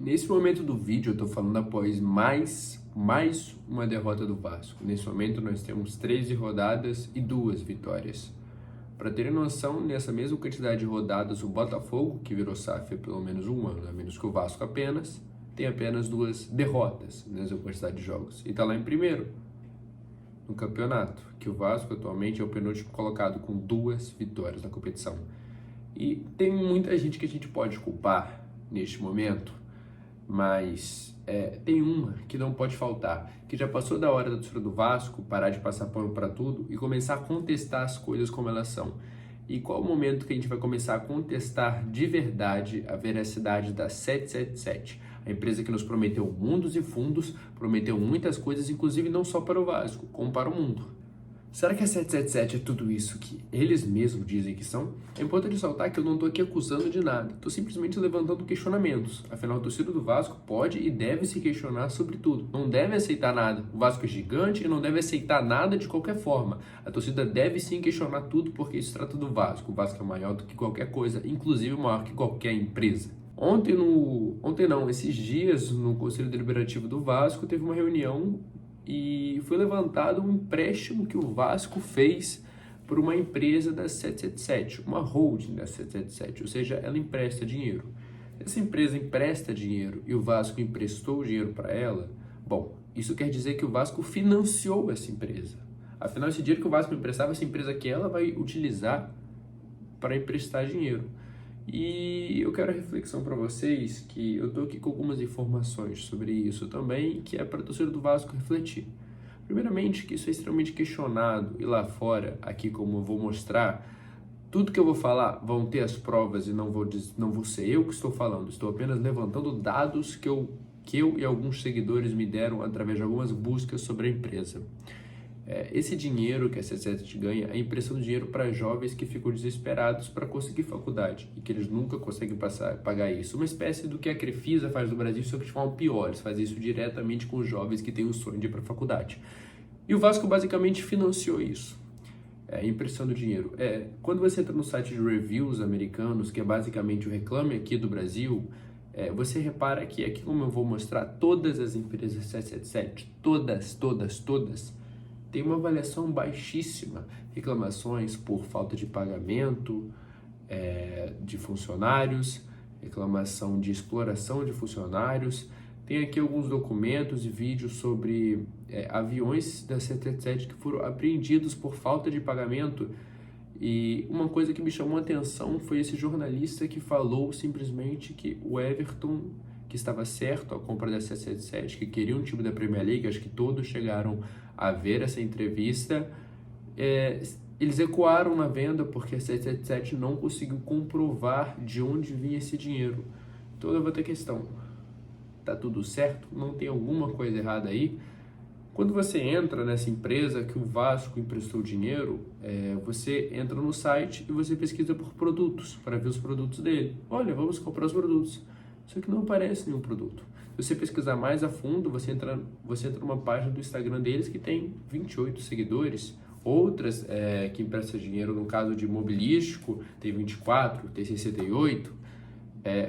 Nesse momento do vídeo eu tô falando após mais uma derrota do Vasco. Nesse momento nós temos 13 rodadas e 2 vitórias. Para terem noção, nessa mesma quantidade de rodadas, o Botafogo, que virou SAF há pelo menos um ano, a menos que o Vasco tem apenas 2 derrotas nessa quantidade de jogos. E tá lá em primeiro no campeonato, que o Vasco atualmente é o penúltimo colocado com 2 vitórias na competição. E tem muita gente que a gente pode culpar neste momento, mas tem uma que não pode faltar, que já passou da hora da torcida do Vasco parar de passar pano para tudo e começar a contestar as coisas como elas são. E qual o momento que a gente vai começar a contestar de verdade a veracidade da 777? A empresa que nos prometeu mundos e fundos, prometeu muitas coisas, inclusive não só para o Vasco, como para o mundo. Será que a 777 é tudo isso que eles mesmos dizem que são? É importante ressaltar que eu não estou aqui acusando de nada, estou simplesmente levantando questionamentos. Afinal, a torcida do Vasco pode e deve se questionar sobre tudo. Não deve aceitar nada. O Vasco é gigante e não deve aceitar nada de qualquer forma. A torcida deve sim questionar tudo porque isso trata do Vasco. O Vasco é maior do que qualquer coisa, inclusive maior que qualquer empresa. Esses dias no Conselho Deliberativo do Vasco teve uma reunião e foi levantado um empréstimo que o Vasco fez por uma empresa da 777, uma holding da 777, ou seja, ela empresta dinheiro. Essa empresa empresta dinheiro e o Vasco emprestou o dinheiro para ela, bom, isso quer dizer que o Vasco financiou essa empresa. Afinal, esse dinheiro que o Vasco emprestava, essa empresa que ela vai utilizar para emprestar dinheiro. E eu quero a reflexão para vocês, que eu estou aqui com algumas informações sobre isso também, que é para a torcida do Vasco refletir. Primeiramente, que isso é extremamente questionado, e lá fora, aqui como eu vou mostrar, tudo que eu vou falar vão ter as provas e não vou ser eu que estou falando, estou apenas levantando dados que eu e alguns seguidores me deram através de algumas buscas sobre a empresa. Esse dinheiro que a 777 ganha é impressão de dinheiro para jovens que ficam desesperados para conseguir faculdade e que eles nunca conseguem pagar isso. Uma espécie do que a Crefisa faz no Brasil, só que de forma pior. Eles fazem isso diretamente com os jovens que têm o sonho de ir para a faculdade. E o Vasco basicamente financiou isso. Impressão do dinheiro. Quando você entra no site de reviews americanos, que é basicamente o Reclame Aqui do Brasil, você repara que aqui, como eu vou mostrar, todas as empresas 777, todas, tem uma avaliação baixíssima, reclamações por falta de pagamento de funcionários, reclamação de exploração de funcionários. Tem aqui alguns documentos e vídeos sobre aviões da 777 que foram apreendidos por falta de pagamento. E uma coisa que me chamou a atenção foi esse jornalista que falou simplesmente que o Everton, que estava certo a compra da 777, que queria um time da Premier League, acho que todos chegaram a ver essa entrevista, eles recuaram na venda porque a 777 não conseguiu comprovar de onde vinha esse dinheiro. Então eu levanto a questão, tá tudo certo? Não tem alguma coisa errada aí? Quando você entra nessa empresa que o Vasco emprestou dinheiro, você entra no site e você pesquisa por produtos, para ver os produtos dele. Olha, vamos comprar os produtos. Só que não aparece nenhum produto. Se você pesquisar mais a fundo, você entra numa página do Instagram deles que tem 28 seguidores. Outras que emprestam dinheiro, no caso de imobilístico, tem 24, tem 68.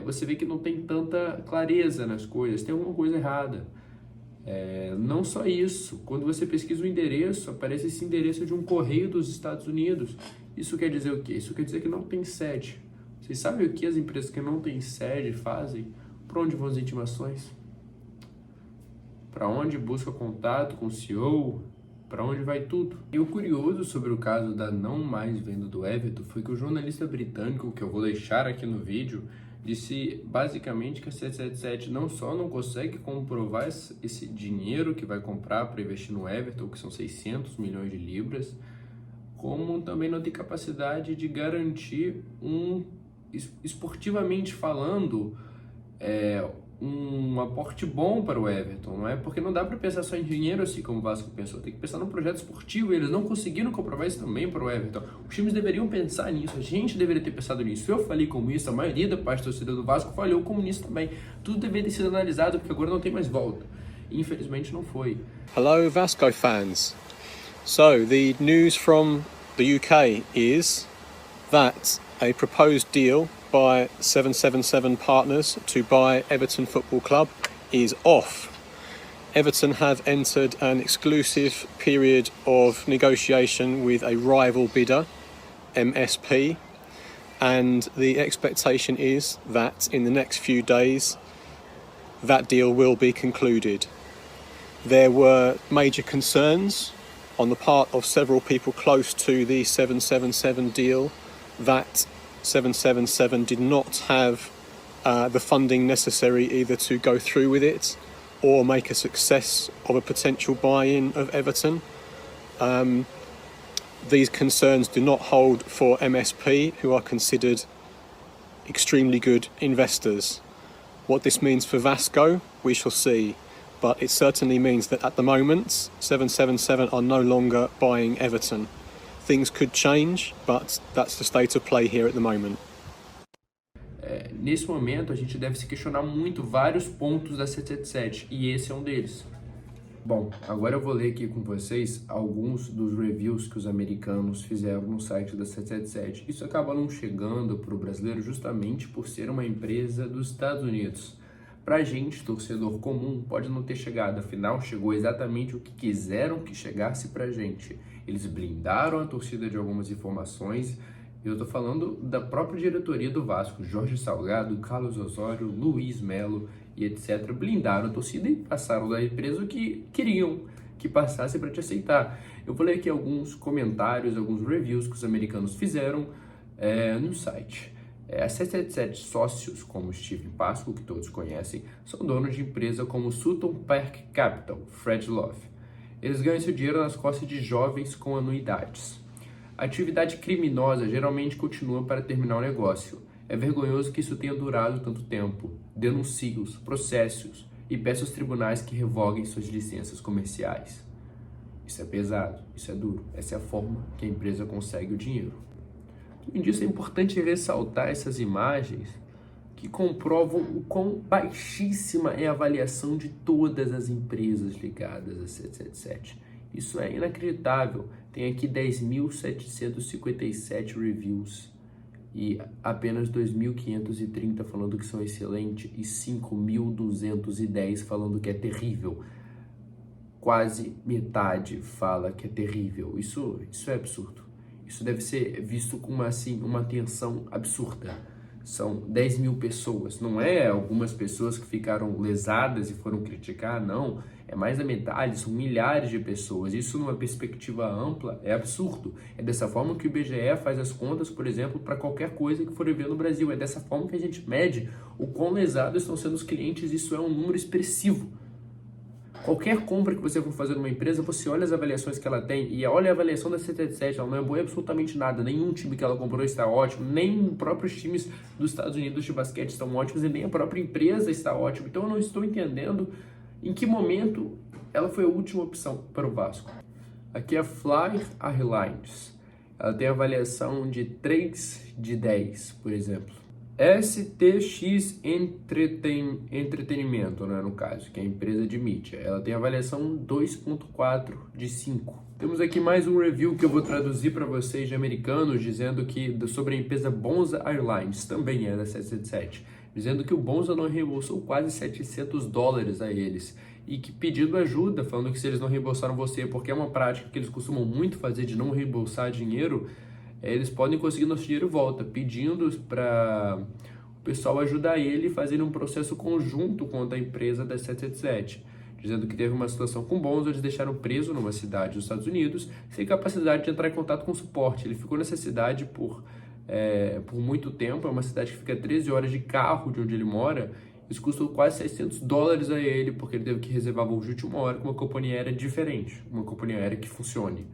Você vê que não tem tanta clareza nas coisas, tem alguma coisa errada. Não só isso, quando você pesquisa o endereço, aparece esse endereço de um correio dos Estados Unidos. Isso quer dizer o quê? Isso quer dizer que não tem sede. Vocês sabem o que as empresas que não têm sede fazem? Para onde vão as intimações? Para onde busca contato com o CEO? Para onde vai tudo? E o curioso sobre o caso da não mais venda do Everton foi que o jornalista britânico, que eu vou deixar aqui no vídeo, disse basicamente que a 777 não só não consegue comprovar esse dinheiro que vai comprar para investir no Everton, que são 600 milhões de libras, como também não tem capacidade de garantir esportivamente falando, um aporte bom para o Everton, não é? Porque não dá para pensar só em dinheiro assim como o Vasco pensou, tem que pensar num projeto esportivo e eles não conseguiram comprovar isso também para o Everton. Os times deveriam pensar nisso, a gente deveria ter pensado nisso. Eu falei como isso, a maioria da parte da torcida do Vasco falhou como nisso também. Tudo deveria ter sido analisado porque agora não tem mais volta. E, infelizmente não foi. Hello Vasco fans. So the news from the UK is that a proposed deal by 777 partners to buy Everton Football Club is off. Everton have entered an exclusive period of negotiation with a rival bidder, MSP, and the expectation is that in the next few days that deal will be concluded. There were major concerns on the part of several people close to the 777 deal that 777 did not have the funding necessary either to go through with it or make a success of a potential buy-in of Everton. These concerns do not hold for MSP, who are considered extremely good investors. What this means for Vasco, we shall see. But it certainly means that at the moment, 777 are no longer buying Everton. Things could change, but that's the state of play here at the moment. Nesse momento, a gente deve se questionar muito vários pontos da 777, e esse é um deles. Bom, agora eu vou ler aqui com vocês alguns dos reviews que os americanos fizeram no site da 777. Isso acaba não chegando para o brasileiro justamente por ser uma empresa dos Estados Unidos. Pra gente, torcedor comum, pode não ter chegado, afinal chegou exatamente o que quiseram que chegasse pra gente. Eles blindaram a torcida de algumas informações. Eu tô falando da própria diretoria do Vasco, Jorge Salgado, Carlos Osório, Luiz Melo e etc. Blindaram a torcida e passaram da empresa o que queriam que passasse para te aceitar. Eu vou ler aqui alguns comentários, alguns reviews que os americanos fizeram no site. A 777 sócios, como Steven Pasco, que todos conhecem, são donos de empresa como Sutton Park Capital, Fred Love. Eles ganham seu dinheiro nas costas de jovens com anuidades. A atividade criminosa geralmente continua para terminar o negócio. É vergonhoso que isso tenha durado tanto tempo. Denuncie-os, processe-os e peça aos tribunais que revoguem suas licenças comerciais. Isso é pesado, isso é duro. Essa é a forma que a empresa consegue o dinheiro. Além disso, é importante ressaltar essas imagens que comprovam o quão baixíssima é a avaliação de todas as empresas ligadas a 777. Isso é inacreditável. Tem aqui 10.757 reviews e apenas 2.530 falando que são excelentes e 5.210 falando que é terrível. Quase metade fala que é terrível. Isso é absurdo. Isso deve ser visto com uma atenção absurda. São 10 mil pessoas, não é algumas pessoas que ficaram lesadas e foram criticar, não. É mais da metade, são milhares de pessoas. Isso numa perspectiva ampla é absurdo. É dessa forma que o IBGE faz as contas, por exemplo, para qualquer coisa que for ver no Brasil. É dessa forma que a gente mede o quão lesados estão sendo os clientes. Isso é um número expressivo. Qualquer compra que você for fazer numa empresa, você olha as avaliações que ela tem e olha a avaliação da 777, ela não é boa em absolutamente nada. Nenhum time que ela comprou está ótimo, nem os próprios times dos Estados Unidos de basquete estão ótimos e nem a própria empresa está ótima. Então eu não estou entendendo em que momento ela foi a última opção para o Vasco. Aqui é a Fly Airlines. Ela tem avaliação de 3 de 10, por exemplo. STX Entretenimento, né, no caso, que é a empresa de mídia. Ela tem avaliação 2.4 de 5. Temos aqui mais um review que eu vou traduzir para vocês de americanos, dizendo que sobre a empresa Bonza Airlines, também é da 777, dizendo que o Bonza não reembolsou quase $700 a eles e que pedindo ajuda, falando que se eles não reembolsaram você, porque é uma prática que eles costumam muito fazer de não reembolsar dinheiro, eles podem conseguir nosso dinheiro de volta, pedindo para o pessoal ajudar ele e fazer um processo conjunto contra a empresa da 777, dizendo que teve uma situação com Bonza, eles deixaram preso numa cidade dos Estados Unidos, sem capacidade de entrar em contato com suporte. Ele ficou nessa cidade por muito tempo, é uma cidade que fica 13 horas de carro de onde ele mora. Isso custou quase $600 a ele, porque ele teve que reservar voo de última hora com uma companhia aérea diferente, uma companhia aérea que funcione.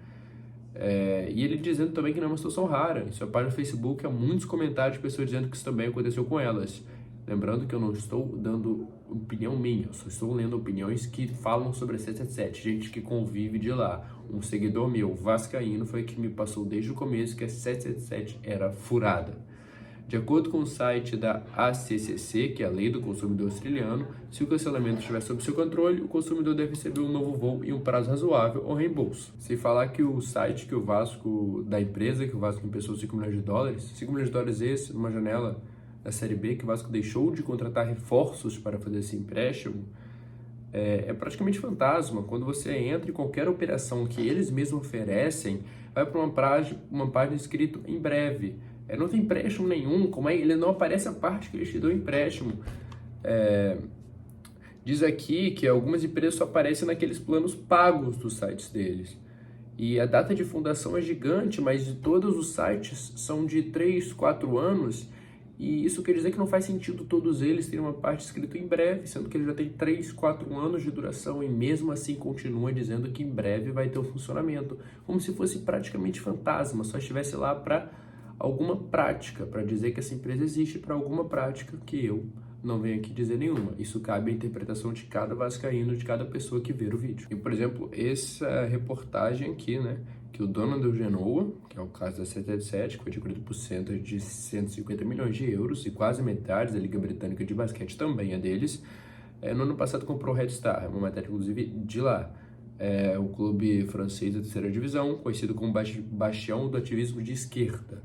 E ele dizendo também que não é uma situação rara. Em sua página no Facebook há muitos comentários de pessoas dizendo que isso também aconteceu com elas. Lembrando que eu não estou dando opinião minha, eu só estou lendo opiniões que falam sobre a 777, gente que convive de lá. Um seguidor meu, vascaíno, foi que me passou desde o começo que a 777 era furada. De acordo com o site da ACCC, que é a Lei do Consumidor Australiano, se o cancelamento estiver sob seu controle, o consumidor deve receber um novo voo em um prazo razoável ou reembolso. Se falar que o site que o Vasco, da empresa que o Vasco emprestou $5 milhões, $5 milhões esse, numa janela da Série B, que o Vasco deixou de contratar reforços para fazer esse empréstimo, é praticamente fantasma. Quando você entra em qualquer operação que eles mesmos oferecem, vai para uma página escrito em breve. Não tem empréstimo nenhum, ele não aparece a parte que eles te dão empréstimo. Diz aqui que algumas empresas só aparecem naqueles planos pagos dos sites deles. E a data de fundação é gigante, mas de todos os sites são de 3, 4 anos. E isso quer dizer que não faz sentido todos eles terem uma parte escrita em breve, sendo que ele já tem 3, 4 anos de duração e mesmo assim continua dizendo que em breve vai ter um funcionamento. Como se fosse praticamente fantasma, só estivesse lá para alguma prática, para dizer que essa empresa existe para alguma prática que eu não venho aqui dizer nenhuma. Isso cabe à interpretação de cada vascaíno, de cada pessoa que ver o vídeo. E, por exemplo, essa reportagem aqui, né, que o dono do Genoa, que é o caso da 777, que foi adquirido por cerca de 150 milhões de euros, e quase metade da Liga Britânica de Basquete também é deles, no ano passado comprou o Red Star, uma matéria inclusive de lá. O clube francês da terceira divisão, conhecido como bastião do ativismo de esquerda.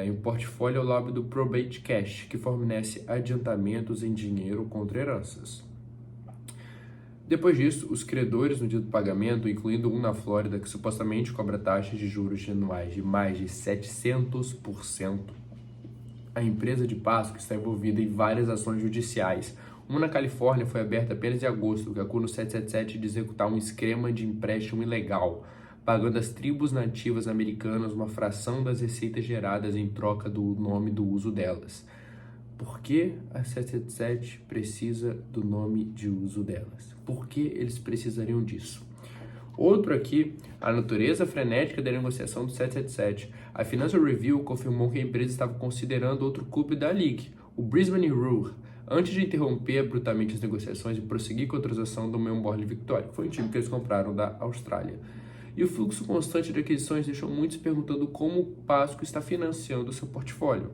Em portfólio ao lado do Probate Cash, que fornece adiantamentos em dinheiro contra heranças. Depois disso, os credores no dia do pagamento, incluindo um na Flórida, que supostamente cobra taxas de juros anuais de mais de 700%. A empresa de Pasco está envolvida em várias ações judiciais. Uma na Califórnia foi aberta apenas em agosto, que acusa o 777 de executar um esquema de empréstimo ilegal, pagando às tribos nativas americanas uma fração das receitas geradas em troca do nome do uso delas. Por que a 777 precisa do nome de uso delas? Por que eles precisariam disso? Outro aqui, a natureza frenética da negociação do 777. A Financial Review confirmou que a empresa estava considerando outro clube da League, o Brisbane Roar, antes de interromper abruptamente as negociações e prosseguir com a transação do Melbourne Victory, que foi um time que eles compraram da Austrália. E o fluxo constante de aquisições deixou muitos perguntando como o Pasco está financiando o seu portfólio.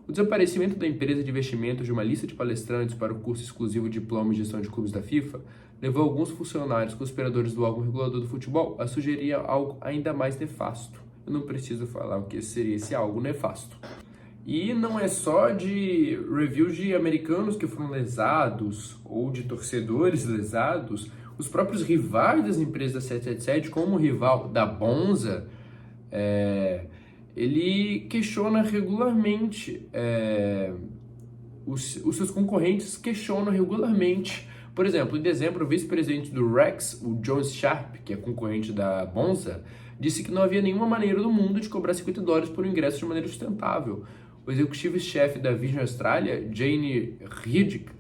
O desaparecimento da empresa de investimentos de uma lista de palestrantes para o curso exclusivo de Diploma em Gestão de Clubes da FIFA levou alguns funcionários conspiradores do órgão regulador do futebol a sugerir algo ainda mais nefasto. Eu não preciso falar o que seria esse algo nefasto. E não é só de reviews de americanos que foram lesados ou de torcedores lesados. Os próprios rivais das empresas da 777, como o rival da Bonza, ele questiona regularmente, os seus concorrentes questionam regularmente. Por exemplo, em dezembro, o vice-presidente do Rex, o John Sharp, que é concorrente da Bonza, disse que não havia nenhuma maneira do mundo de cobrar $50 por um ingresso de maneira sustentável. O executivo-chefe da Virgin Australia, Jane Riddick,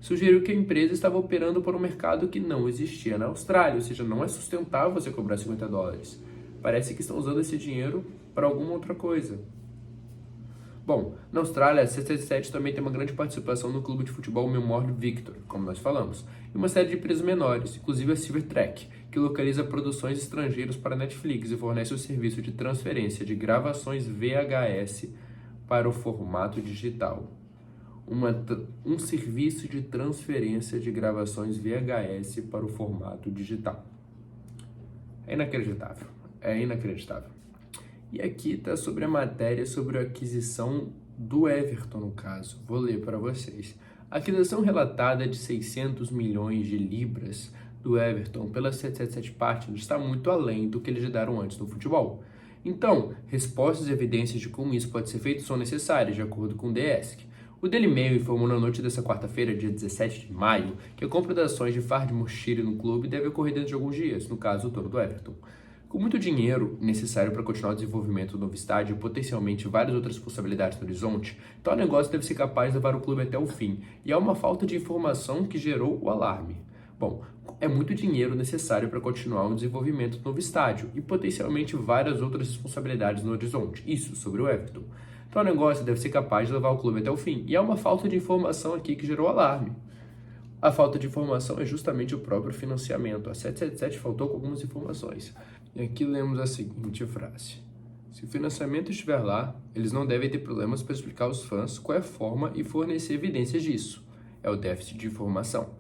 sugeriu que a empresa estava operando por um mercado que não existia na Austrália, ou seja, não é sustentável você cobrar $50. Parece que estão usando esse dinheiro para alguma outra coisa. Bom, na Austrália, a 777 também tem uma grande participação no clube de futebol Melbourne Victory, como nós falamos, e uma série de empresas menores, inclusive a Silvertrack, que localiza produções estrangeiras para a Netflix e fornece o serviço de transferência de gravações VHS para o formato digital. Um serviço de transferência de gravações VHS para o formato digital. É inacreditável. É inacreditável. E aqui está sobre a matéria sobre a aquisição do Everton, no caso. Vou ler para vocês. A aquisição relatada de 600 milhões de libras do Everton pela 777 Partners está muito além do que eles deram antes no futebol. Então, respostas e evidências de como isso pode ser feito são necessárias, de acordo com o The Ask. O Daily Mail informou na noite dessa quarta-feira, dia 17 de maio, que a compra das ações de Fard Moshiri no clube deve ocorrer dentro de alguns dias, no caso, o dono do Everton. Com muito dinheiro necessário para continuar o desenvolvimento do novo estádio e potencialmente várias outras possibilidades no horizonte, tal negócio deve ser capaz de levar o clube até o fim, e há uma falta de informação que gerou o alarme. Bom, é muito dinheiro necessário para continuar o desenvolvimento do novo estádio e potencialmente várias outras responsabilidades no horizonte, isso sobre o Everton. Então o negócio deve ser capaz de levar o clube até o fim, e há uma falta de informação aqui que gerou alarme. A falta de informação é justamente o próprio financiamento. A 777 faltou com algumas informações. E aqui lemos a seguinte frase: se o financiamento estiver lá, eles não devem ter problemas para explicar aos fãs qual é a forma e fornecer evidências disso. É o déficit de informação.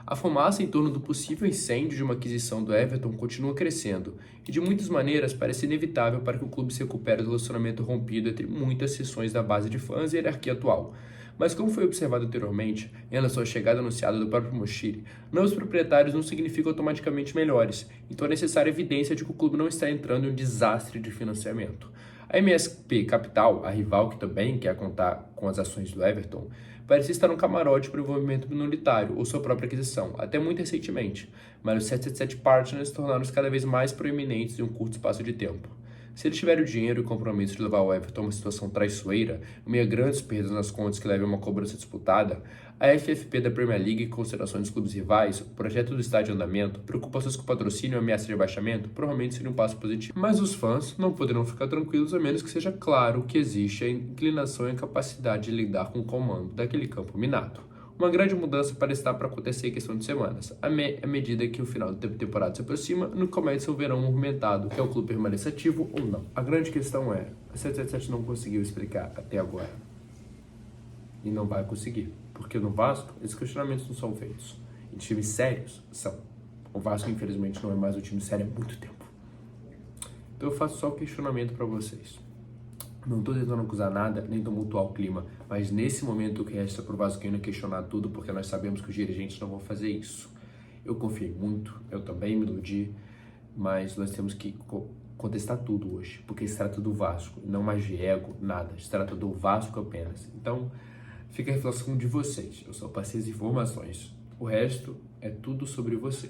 A fumaça em torno do possível incêndio de uma aquisição do Everton continua crescendo e, de muitas maneiras, parece inevitável para que o clube se recupere do relacionamento rompido entre muitas seções da base de fãs e a hierarquia atual. Mas, como foi observado anteriormente, em relação à chegada anunciada do próprio Moshiri, novos proprietários não significam automaticamente melhores, então é necessária evidência de que o clube não está entrando em um desastre de financiamento. A MSP Capital, a rival que também quer contar com as ações do Everton, parecia estar no camarote para o envolvimento minoritário ou sua própria aquisição, até muito recentemente, mas os 777 Partners tornaram-se cada vez mais proeminentes em um curto espaço de tempo. Se eles tiverem o dinheiro e o compromisso de levar o Everton a uma situação traiçoeira, em meio a grandes perdas nas contas que levem a uma cobrança disputada, a FFP da Premier League, em consideração dos clubes rivais, o projeto do estádio em andamento, preocupações com o patrocínio e ameaça de rebaixamento, provavelmente seria um passo positivo. Mas os fãs não poderão ficar tranquilos a menos que seja claro que existe a inclinação e a capacidade de lidar com o comando daquele campo minado. Uma grande mudança parece estar para acontecer em questão de semanas, à medida que o final da temporada se aproxima, no começo o verão movimentado, que é o clube permaneça ativo ou não. A grande questão é, a 777 não conseguiu explicar até agora. E não vai conseguir, porque no Vasco, esses questionamentos não são feitos. Em times sérios, são. O Vasco, infelizmente, não é mais um time sério há muito tempo. Então eu faço só o questionamento para vocês. Não estou tentando acusar nada, nem tumultuar o clima, mas nesse momento o que resta para o Vascaíno é questionar tudo, porque nós sabemos que os dirigentes não vão fazer isso. Eu confiei muito, eu também me iludi, mas nós temos que contestar tudo hoje, porque se trata do Vasco, não mais de ego, nada, se trata do Vasco apenas. Então, fica a reflexão de vocês, eu só passei as informações, o resto é tudo sobre vocês.